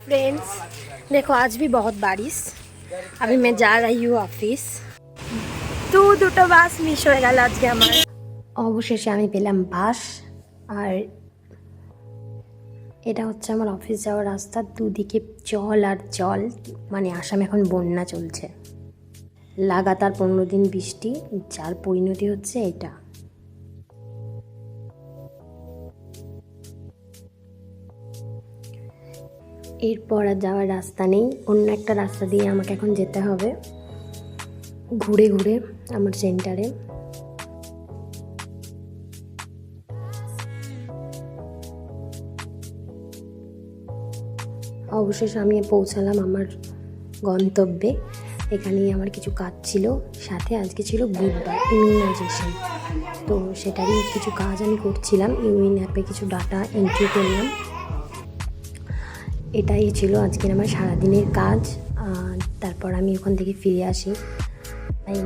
Friends देखो आज भी बहुत बारिश। अभी मैं जा रही हूँ ऑफिस। দুটো বাস মিস হয়ে গেল আজকে আমার। অবশেষে আমি পেলাম বাস। আর এটা হচ্ছে আমার অফিস যাওয়ার রাস্তা। দুদিকে জল আর জল, মানে আসামে এখন বন্যা চলছে। লাগাতার 15 দিন বৃষ্টি, যার পরিণতি হচ্ছে এটা। এরপর আর যাওয়ার রাস্তা নেই, অন্য একটা রাস্তা দিয়ে আমাকে এখন যেতে হবে ঘুরে ঘুরে আমার সেন্টারে। অবশেষে আমি পৌঁছালাম আমার গন্তব্যে। এখানেই আমার কিছু কাজ ছিল, সাথে আজকে ছিল বুধবার ইমিউনাইজেশন। তো সেটারই কিছু কাজ আমি করছিলাম। ইউইন অ্যাপে কিছু ডাটা এন্ট্রি করলাম। এটাই ছিল আজকের আমার সারাদিনের কাজ। তারপর আমি ওখান থেকে ফিরে আসি। তাই